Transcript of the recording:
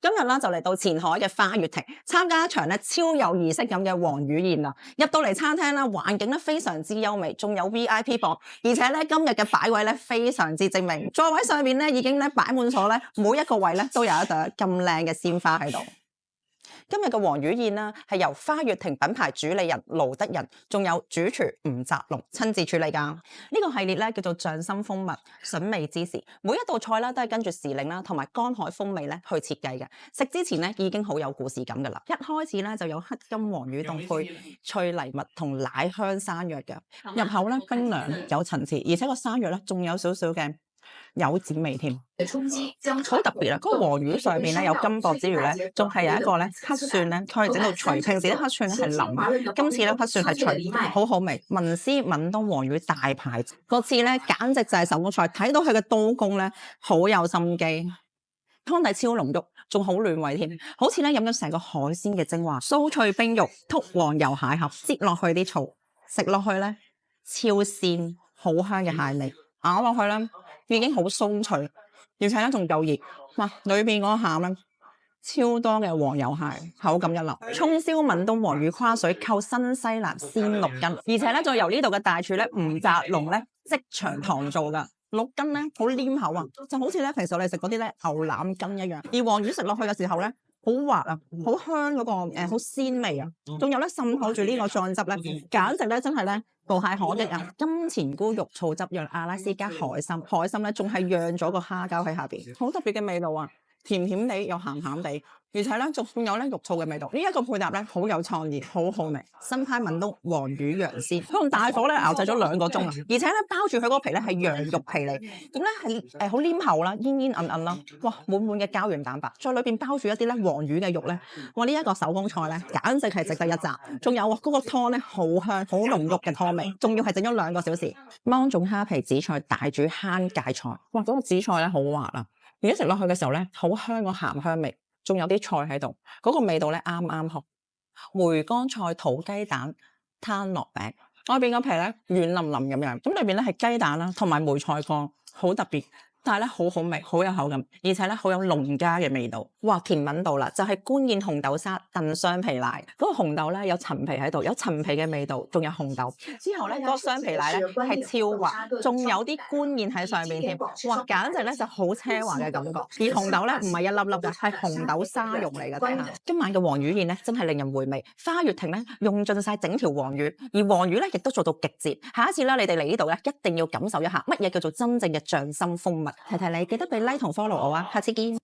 今日啦就嚟到前海嘅花月亭參加一場咧超有儀式感嘅黃魚宴啦。入到嚟餐廳啦，環境咧非常之優美，仲有 VIP 房，而且咧今日嘅擺位咧非常之精明，座位上面咧已經咧擺滿咗咧每一個位咧都有一朵咁靚嘅鮮花喺度。今日嘅黃魚宴啦，係由花月亭品牌主理人盧德仁，仲有主廚吳澤龍親自處理㗎。呢個系列咧叫做匠心蜂蜜筍味芝士，每一道菜啦都係跟住時令啦同埋乾海風味咧去設計嘅。食之前咧已經好有故事感㗎啦。一開始咧就有黑金黃魚凍配脆泥蜜同奶香山藥嘅，入口咧冰涼有層次，而且個山藥咧仲有少少嘅柚子味添，好特別啊！嗰個黃魚上面咧有金箔之餘咧，仲係有一個咧黑蒜咧，佢係整到脆。平時啲黑蒜咧係腍，今次咧黑蒜係脆，好好味。文思敏東黃魚大排嗰次咧，簡直就係手工菜，睇到佢嘅刀工咧好有心機，湯底超濃郁，仲好暖胃添，好似咧飲咗成個海鮮嘅精華。酥脆冰肉、剔黃油蟹盒，擠落去啲醋，食落去咧超鮮，好香嘅蟹味，咬落去咧。已經好鬆脆，而且咧仲夠熱，哇！裏邊嗰個餡咧超多嘅黃油蟹，口感一流。葱燒閩東黃魚跨水扣新西蘭鮮鹿筋，而且咧再由呢度嘅大廚咧吳澤龍咧即場糖做噶。鹿筋咧好黏口啊，就好似咧平時我哋食嗰啲咧牛腩筋一樣。而黃魚食落去嘅時候咧，好滑啊，好香嗰個好鮮味啊，仲有咧滲透住呢個醬汁咧，簡直咧真係咧無懈可擊啊！金錢菇肉醋汁釀阿拉斯加海參，海參咧仲係釀咗個蝦膠喺下邊，好特別嘅味道啊！甜甜地又鹹鹹地，而且咧仲有咧肉醋嘅味道。呢一個配搭咧好有創意，好好味。新派閩東黃魚羊鮮，佢用大火咧熬製咗2個鐘啊！而且咧包住佢嗰個皮咧係羊肉皮嚟，咁咧係好黏口啦，煙煙韌韌啦，哇！滿滿嘅膠原蛋白，再裏邊包住一啲咧黃魚嘅肉咧，哇！呢一個手工菜咧簡直係值得一讚。仲有嗰個湯咧好香，好濃郁嘅湯味，仲要係整咗2個小時。芒種蝦皮紫菜大煮慳芥菜，哇！嗰個紫菜咧好滑啊！而家食落去嘅時候咧，好香個鹹香味，仲有啲菜喺度，嗰個味道咧啱啱好。梅乾菜土雞蛋攤落餅，外邊個皮咧軟腍腍咁樣，咁裏邊咧係雞蛋啦，同埋梅菜乾，好特別。但係咧好好味，好有口感，而且咧好有農家嘅味道。哇！甜品到啦，就係官燕紅豆沙燉雙皮奶。嗰個紅豆咧有陳皮喺度，有陳皮嘅味道，仲有紅豆。之後咧嗰個雙皮奶咧係超滑，仲有啲官燕喺上面添。哇！簡直咧就好奢華嘅感覺。而紅豆咧唔係一粒粒嘅，係紅豆沙肉嚟嘅。睇下今晚嘅黃魚宴咧，真係令人回味。花月亭咧用盡晒整條黃魚，而黃魚咧亦都做到極致。下一次咧你哋嚟呢度咧，一定要感受一下乜嘢叫做真正嘅匠心蜂蜜。提提你記得俾 like 同 follow 我啊，下次見。